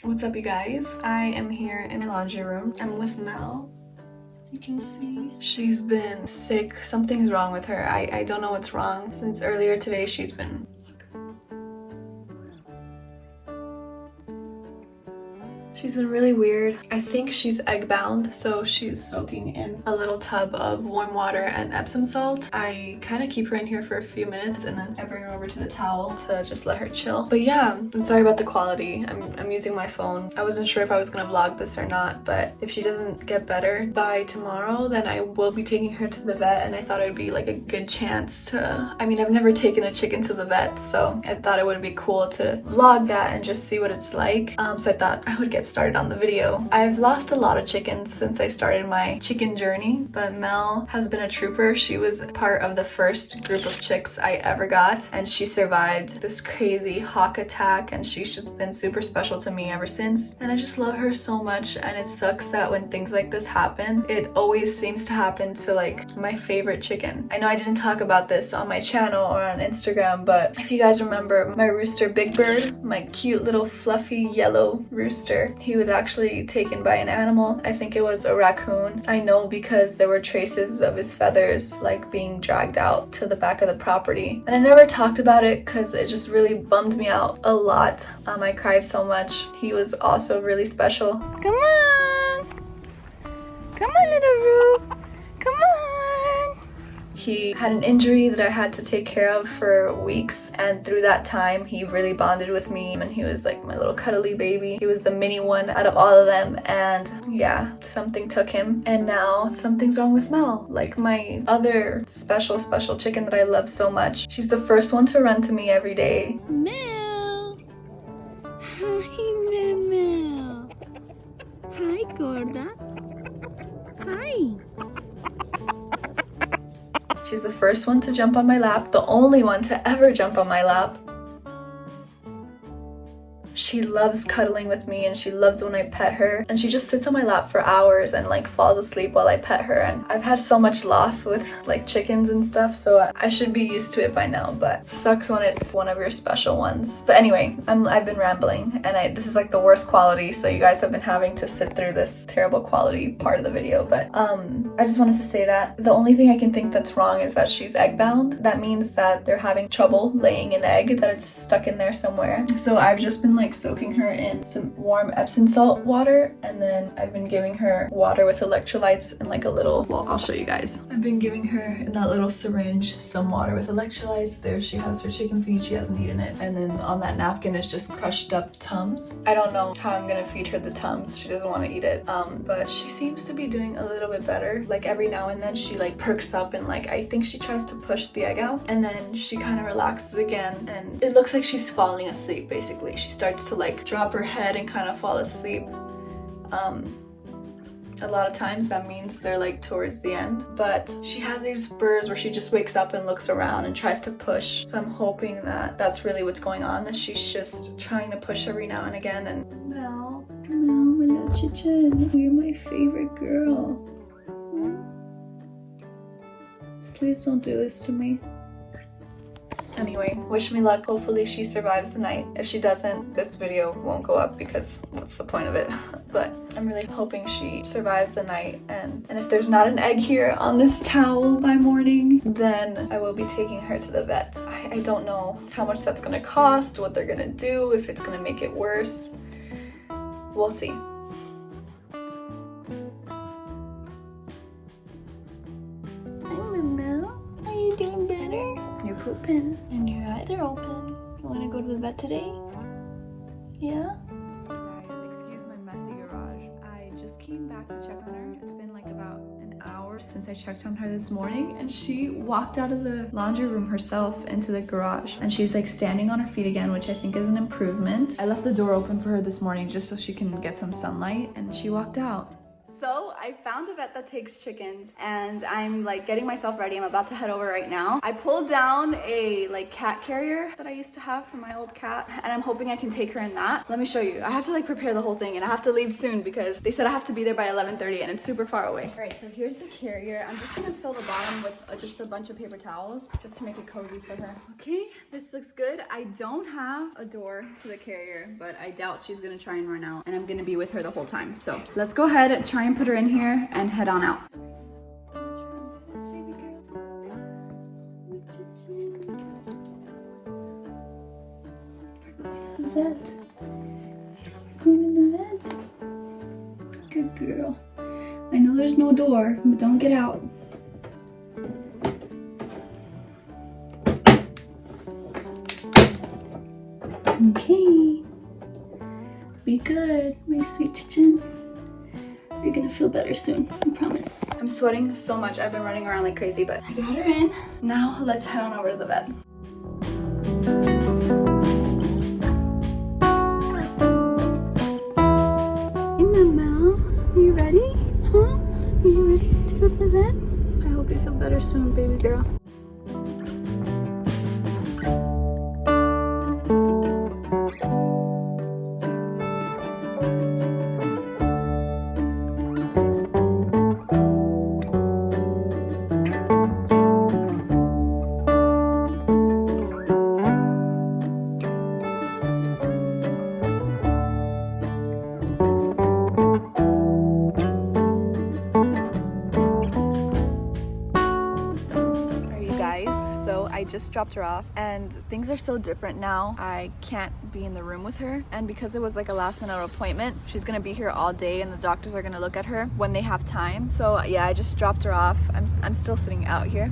What's up, you guys? I am here in the laundry room. I'm with Mel. You can see she's been sick. Something's wrong with her. I don't know what's wrong. Since earlier today, she's been really weird. I think she's egg bound, so she's soaking in a little tub of warm water and Epsom salt. I kind of keep her in here for a few minutes and then I bring her over to the towel to just let her chill. But yeah, I'm sorry about the quality. I'm using my phone. I wasn't sure if I was gonna vlog this or not, but if she doesn't get better by tomorrow, then I will be taking her to the vet, and I thought it would be like a good chance to, I mean, I've never taken a chicken to the vet, so I thought it would be cool to vlog that and just see what it's like. So I thought I would get started on the video. I've lost a lot of chickens since I started my chicken journey, but Mel has been a trooper. She was part of the first group of chicks I ever got, and she survived this crazy hawk attack, and she's been super special to me ever since. And I just love her so much, and it sucks that when things like this happen, it always seems to happen to like my favorite chicken. I know I didn't talk about this on my channel or on Instagram, but if you guys remember my rooster Big Bird, my cute little fluffy yellow rooster, he was actually taken by an animal. I think it was a raccoon. I know because there were traces of his feathers like being dragged out to the back of the property. And I never talked about it because it just really bummed me out a lot. I cried so much. He was also really special. Come on! Come on, little Roo! Come on! He had an injury that I had to take care of for weeks, and through that time he really bonded with me, and he was like my little cuddly baby. He was the mini one out of all of them, and yeah, something took him, and now something's wrong with Mel. Like my other special chicken that I love so much. She's the first one to run to me every day. Mel! Hi, Mel! Hi, Gorda! Hi! She's the first one to jump on my lap, the only one to ever jump on my lap. She loves cuddling with me, and she loves when I pet her, and she just sits on my lap for hours and like falls asleep while I pet her. And I've had so much loss with like chickens and stuff, so I should be used to it by now, but sucks when it's one of your special ones. But anyway, I've been rambling, and this is like the worst quality, so you guys have been having to sit through this terrible quality part of the video. But I just wanted to say that the only thing I can think that's wrong is that she's egg bound. That means that they're having trouble laying an egg, that it's stuck in there somewhere. So I've just been like soaking her in some warm Epsom salt water, and then I've been giving her water with electrolytes and like a little, well, I'll show you guys. I've been giving her in that little syringe some water with electrolytes. There she has her chicken feed, she hasn't eaten it, and then on that napkin is just crushed up Tums. I don't know how I'm gonna feed her the Tums. She doesn't want to eat it, but she seems to be doing a little bit better. Like every now and then she like perks up and like I think she tries to push the egg out, and then she kind of relaxes again, and it looks like she's falling asleep. Basically she starts to like drop her head and kind of fall asleep. A lot of times that means they're like towards the end, but she has these spurs where she just wakes up and looks around and tries to push. So I'm hoping that that's really what's going on, that she's just trying to push every now and again. And Mel, my little chicken, you're my favorite girl. Please don't do this to me. Anyway, wish me luck. Hopefully she survives the night. If she doesn't, this video won't go up because what's the point of it? But I'm really hoping she survives the night, and if there's not an egg here on this towel by morning, then I will be taking her to the vet. I don't know how much that's gonna cost, what they're gonna do, if it's gonna make it worse. We'll see. Are you doing better? You're pooping and your eyes are open. You want to go to the vet today? Yeah? Guys, excuse my messy garage. I just came back to check on her. It's been like about an hour since I checked on her this morning, and she walked out of the laundry room herself into the garage, and she's like standing on her feet again, which I think is an improvement. I left the door open for her this morning just so she can get some sunlight, and she walked out. So I found a vet that takes chickens and I'm like getting myself ready. I'm about to head over right now. I pulled down a like cat carrier that I used to have for my old cat and I'm hoping I can take her in that. Let me show you. I have to like prepare the whole thing and I have to leave soon because they said I have to be there by 11:30 and it's super far away. All right, so here's the carrier. I'm just gonna fill the bottom with just a bunch of paper towels just to make it cozy for her. Okay, this looks good. I don't have a door to the carrier, but I doubt she's gonna try and run out and I'm gonna be with her the whole time. So let's go ahead and try and put her in here and head on out. Vet. We're going to the vet. Good girl. I know there's no door, but don't get out. Okay. Be good, my sweet chicken. You're gonna feel better soon, I promise. I'm sweating so much. I've been running around like crazy, but I got her in. Now let's head on over to the vet. Hey, Mama, are you ready? Huh? Are you ready to go to the vet? I hope you feel better soon, baby girl. I just dropped her off and things are so different now. I can't be in the room with her, and because it was like a last minute appointment, she's gonna be here all day and the doctors are gonna look at her when they have time. So yeah, I just dropped her off. I'm still sitting out here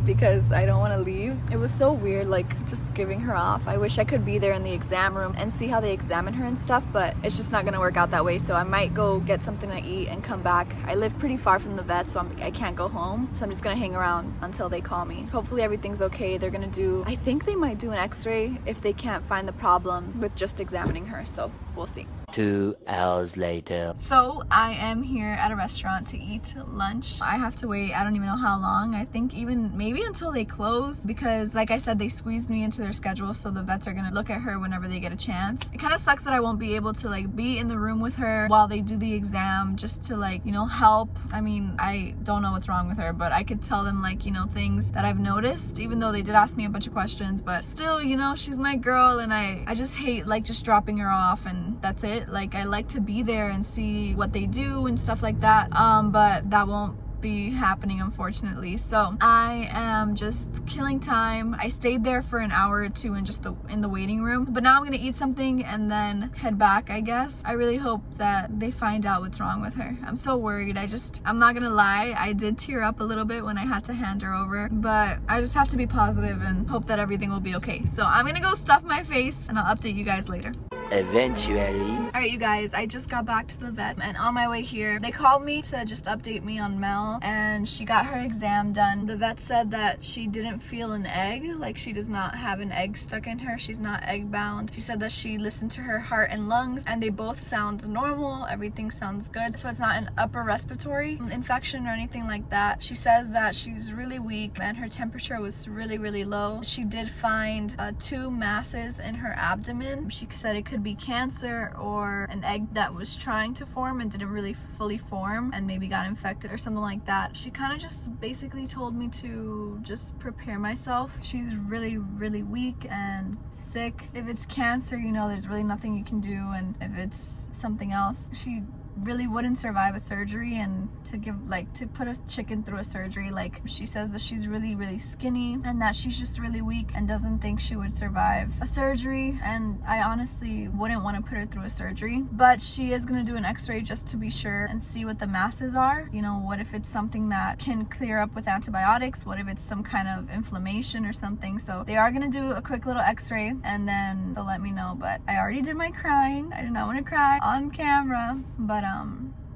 because I don't want to leave. It was so weird, like just giving her off. I wish I could be there in the exam room and see how they examine her and stuff, but it's just not gonna work out that way. So I might go get something to eat and come back. I live pretty far from the vet, so I can't go home, so I'm just gonna hang around until they call me. Hopefully everything's okay. They're gonna do, I think they might do an x-ray if they can't find the problem with just examining her, so we'll see. 2 hours later. So I am here at a restaurant to eat lunch. I have to wait, I don't even know how long. I think even maybe until they close, because like I said, they squeezed me into their schedule, so the vets are gonna look at her whenever they get a chance. It kind of sucks that I won't be able to like be in the room with her while they do the exam, just to like, you know, help. I mean, I don't know what's wrong with her, but I could tell them like, you know, things that I've noticed, even though they did ask me a bunch of questions. But still, you know, she's my girl and I just hate like just dropping her off and that's it. Like, I like to be there and see what they do and stuff like that, but that won't be happening, unfortunately. So I am just killing time. I stayed there for an hour or two in just in the waiting room, but now I'm gonna eat something and then head back, I guess. I really hope that they find out what's wrong with her. I'm so worried. I'm not gonna lie, I did tear up a little bit when I had to hand her over, but I just have to be positive and hope that everything will be okay. So I'm gonna go stuff my face and I'll update you guys later. Eventually. Alright, you guys, I just got back to the vet and on my way here, they called me to just update me on Mel, and she got her exam done. The vet said that she didn't feel an egg, like she does not have an egg stuck in her. She's not egg bound. She said that she listened to her heart and lungs and they both sound normal. Everything sounds good. So it's not an upper respiratory infection or anything like that. She says that she's really weak and her temperature was really, really low. She did find 2 masses in her abdomen. She said it could be cancer or an egg that was trying to form and didn't really fully form and maybe got infected or something like that. She kind of just basically told me to just prepare myself. She's really, really weak and sick. If it's cancer, you know, there's really nothing you can do, and if it's something else, she really wouldn't survive a surgery, and to put a chicken through a surgery, like she says that she's really, really skinny and that she's just really weak and doesn't think she would survive a surgery, and I honestly wouldn't want to put her through a surgery, but she is going to do an x-ray just to be sure and see what the masses are. You know, what if it's something that can clear up with antibiotics? What if it's some kind of inflammation or something? So they are going to do a quick little x-ray and then they'll let me know. But I already did my crying. I did not want to cry on camera, but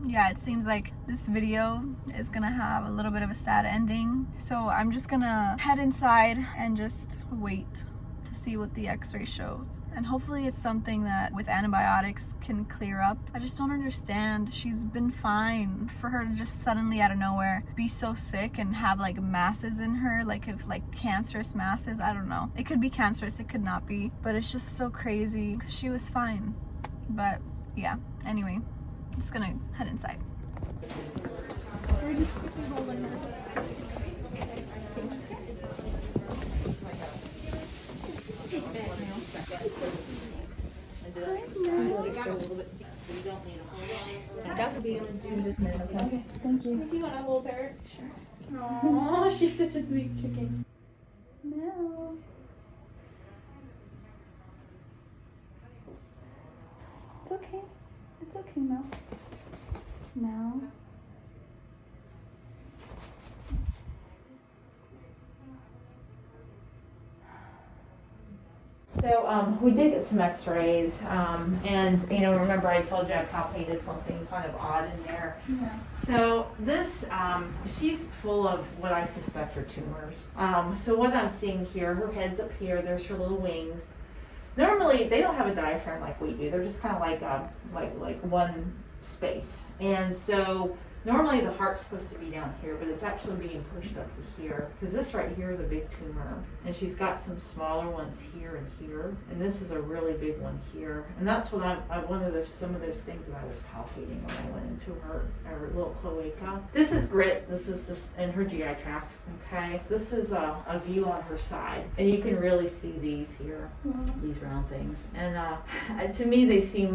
yeah, it seems like this video is gonna have a little bit of a sad ending, so I'm just gonna head inside and just wait to to see what the x-ray shows. And hopefully it's something that with antibiotics can clear up. I just don't understand. She's been fine. For her to just suddenly out of nowhere be so sick and have like masses in her, like if like cancerous masses, I don't know. It could be cancerous, it could not be, but it's just so crazy because she was fine. But yeah, anyway, I'm just gonna head inside. That would be in just a minute, okay? Okay, thank you. If you want to hold her. Sure. Aww, she's such a sweet chicken. No. It's okay. It's okay, Mel. Mel. So we did get some x-rays, and remember I told you I palpated something kind of odd in there. Yeah. So this, she's full of what I suspect are tumors. So what I'm seeing here, her head's up here, there's her little wings. Normally they don't have a diaphragm like we do, they're just kind of like one space. And so normally the heart's supposed to be down here, but it's actually being pushed up to here, because this right here is a big tumor, and she's got some smaller ones here and here, and this is a really big one here. And that's what some of those things that I was palpating when I went into her little cloaca. This is grit. This is just in her GI tract. Okay, this is a view on her side, and you can really see these here, these round things. And to me, they seem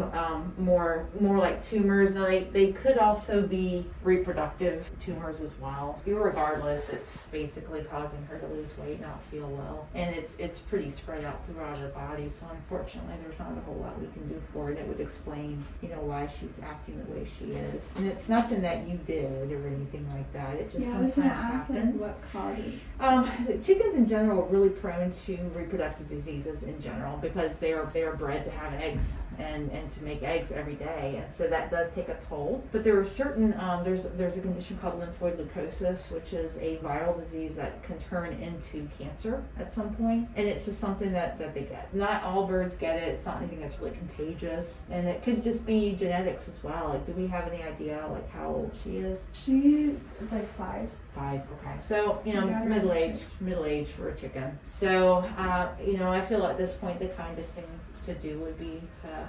more like tumors. Now they could also be reproductive tumors as well. Irregardless, it's basically causing her to lose weight, not feel well, and it's pretty spread out throughout her body. So unfortunately, there's not a whole lot we can do for it. It would explain, why she's acting the way she is. And it's nothing that you did or anything like that. It just sometimes happens. What causes? Chickens in general are really prone to reproductive diseases in general because they are bred to have eggs and to make eggs every day, and so that does take a toll. But there are certain there's a condition called lymphoid leukosis, which is a viral disease that can turn into cancer at some point, and it's just something that they get. Not all birds get it. It's not anything that's really contagious, and it could just be genetics as well. Like, do we have any idea how old she is? She is like 5. 5, okay. So, middle age for a chicken. So, I feel at this point the kindest thing to do would be to,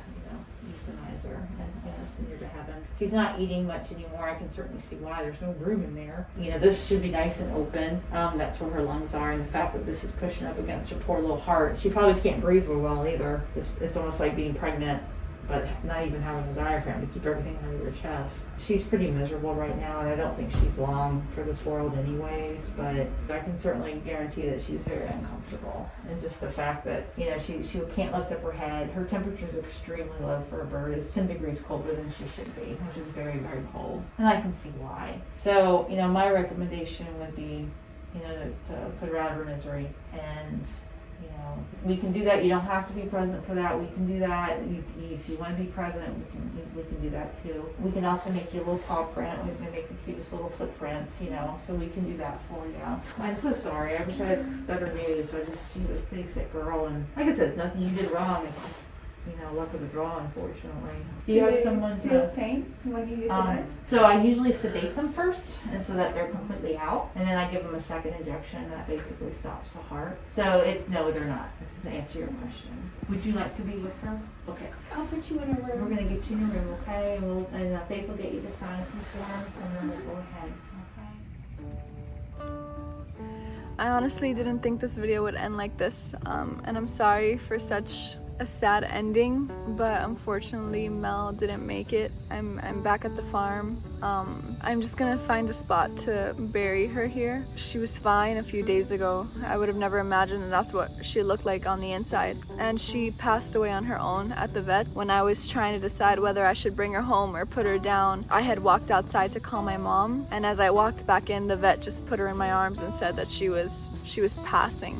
euthanize her and send her to heaven. She's not eating much anymore. I can certainly see why. There's no room in there. This should be nice and open. That's where her lungs are, and the fact that this is pushing up against her poor little heart. She probably can't breathe real well either. It's almost like being pregnant, but not even having a diaphragm to keep everything under your chest. She's pretty miserable right now, and I don't think she's long for this world anyways, but I can certainly guarantee that she's very uncomfortable. And just the fact that, she can't lift up her head. Her temperature is extremely low for a bird. It's 10 degrees colder than she should be, which is very, very cold. And I can see why. So, my recommendation would be, to put her out of her misery. And we can do that. You don't have to be present for that. We can do that. If you want to be present, we can do that too. We can also make you a little paw print. We can make the cutest little footprints, so we can do that for you. I'm so sorry. I wish I had better news. She was a pretty sick girl, and like I said, it's nothing you did wrong. It's just, luck of the draw, unfortunately. Do you have someone feel pain when you euthanize? So I usually sedate them first, and so that they're completely out, and then I give them a second injection that basically stops the heart. So no, they're not. To answer your question, would you like to be with her? Okay. I'll put you in a room. We're gonna get you in a room, okay? And Faith will get you to sign some forms, and then we'll go ahead. I honestly didn't think this video would end like this, and I'm sorry for such a sad ending, but unfortunately Mel didn't make it. I'm back at the farm. I'm just gonna find a spot to bury her here. She was fine a few days ago. I would have never imagined that that's what she looked like on the inside. And she passed away on her own at the vet. When I was trying to decide whether I should bring her home or put her down, I had walked outside to call my mom, and as I walked back in, the vet just put her in my arms and said that she was passing.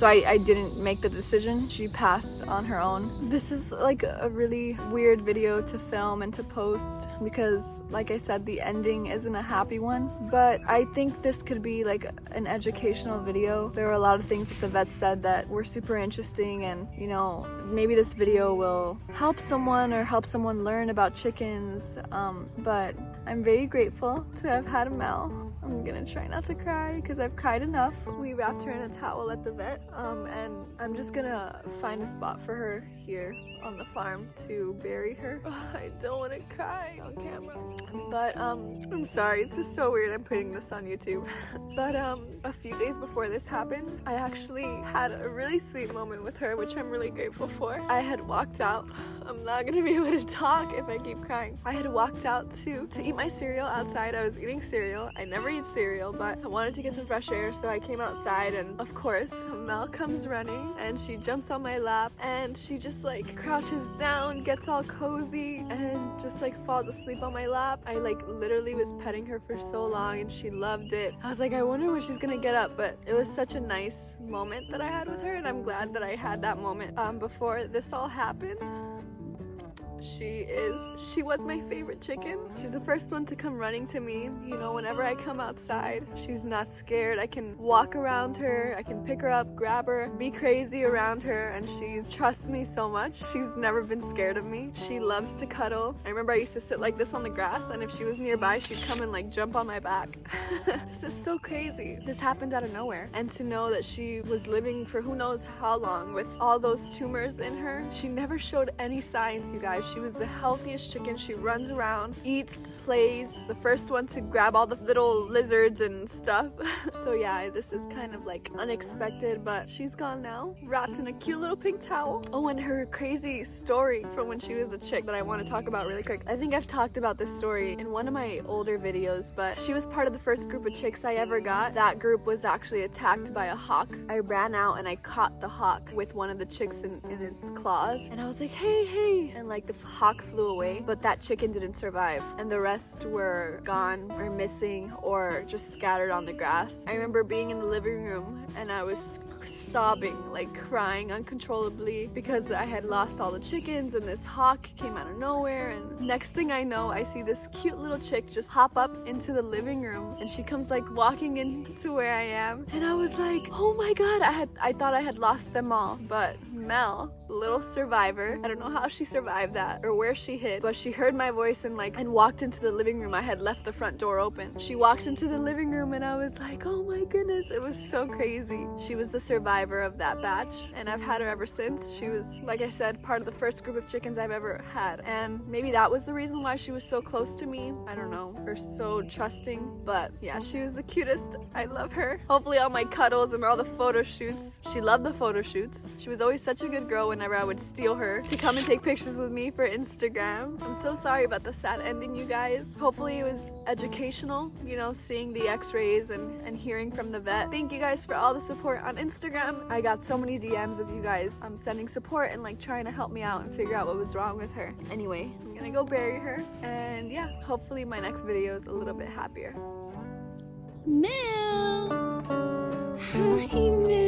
so I didn't make the decision. She passed on her own. This is like a really weird video to film and to post because, like I said, the ending isn't a happy one, but I think this could be like an educational video. There were a lot of things that the vet said that were super interesting, and you know, maybe this video will help someone or help someone learn about chickens, but I'm very grateful to have had Mel. I'm gonna try not to cry because I've cried enough. We wrapped her in a towel at the vet, and I'm just gonna find a spot for her here on the farm to bury her. I don't want to cry on camera, but I'm sorry, it's just so weird I'm putting this on YouTube. But a few days before this happened, I actually had a really sweet moment with her, which I'm really grateful for. I had walked out. I'm not gonna be able to talk if I keep crying. I had walked out to eat my cereal outside. I was eating cereal. I never eat cereal, but I wanted to get some fresh air, so I came outside, and of course Mel comes running and she jumps on my lap and she just like crouches down, gets all cozy, and just like falls asleep on my lap. I like literally was petting her for so long and she loved it. I was like, I wonder when she's gonna get up, but it was such a nice moment that I had with her, and I'm glad that I had that moment before this all happened. She was my favorite chicken. She's the first one to come running to me. You know, whenever I come outside, she's not scared. I can walk around her, I can pick her up, grab her, be crazy around her, and she trusts me so much. She's never been scared of me. She loves to cuddle. I remember I used to sit like this on the grass, and if she was nearby, she'd come and like jump on my back. This is so crazy. This happened out of nowhere. And to know that she was living for who knows how long with all those tumors in her, she never showed any signs, you guys. She was the healthiest chicken. She runs around, eats, plays, the first one to grab all the little lizards and stuff. So yeah, this is kind of like unexpected, but she's gone now, wrapped in a cute little pink towel. Oh, and her crazy story from when she was a chick that I want to talk about really quick. I think I've talked about this story in one of my older videos, but she was part of the first group of chicks I ever got. That group was actually attacked by a hawk. I ran out and I caught the hawk with one of the chicks in its claws, and I was like, hey, hey, and like the hawk flew away, but that chicken didn't survive, and the rest were gone or missing or just scattered on the grass. I remember being in the living room and I was sobbing, like crying uncontrollably because I had lost all the chickens and this hawk came out of nowhere, and next thing I know, I see this cute little chick just hop up into the living room, and she comes like walking into where I am, and I was like, oh my god, I thought I had lost them all, but Mel, little survivor, I don't know how she survived that or where she hid, but she heard my voice and walked into the living room. I had left the front door open. She walks into the living room and I was like, oh my goodness, it was so crazy. She was the survivor of that batch, and I've had her ever since. She was, like I said, part of the first group of chickens I've ever had, and maybe that was the reason why she was so close to me. I don't know, or so trusting, but yeah, she was the cutest. I love her. Hopefully all my cuddles and all the photo shoots. She loved the photo shoots. She was always such a good girl whenever I would steal her to come and take pictures with me for Instagram. I'm so sorry about the sad ending, you guys. Hopefully it was educational, you know, seeing the x-rays and hearing from the vet. Thank you guys for all the support on Instagram. I got so many DMs of you guys sending support and like trying to help me out and figure out what was wrong with her. Anyway, I'm gonna go bury her, and yeah, hopefully my next video is a little bit happier. Mel! Hi, Mel.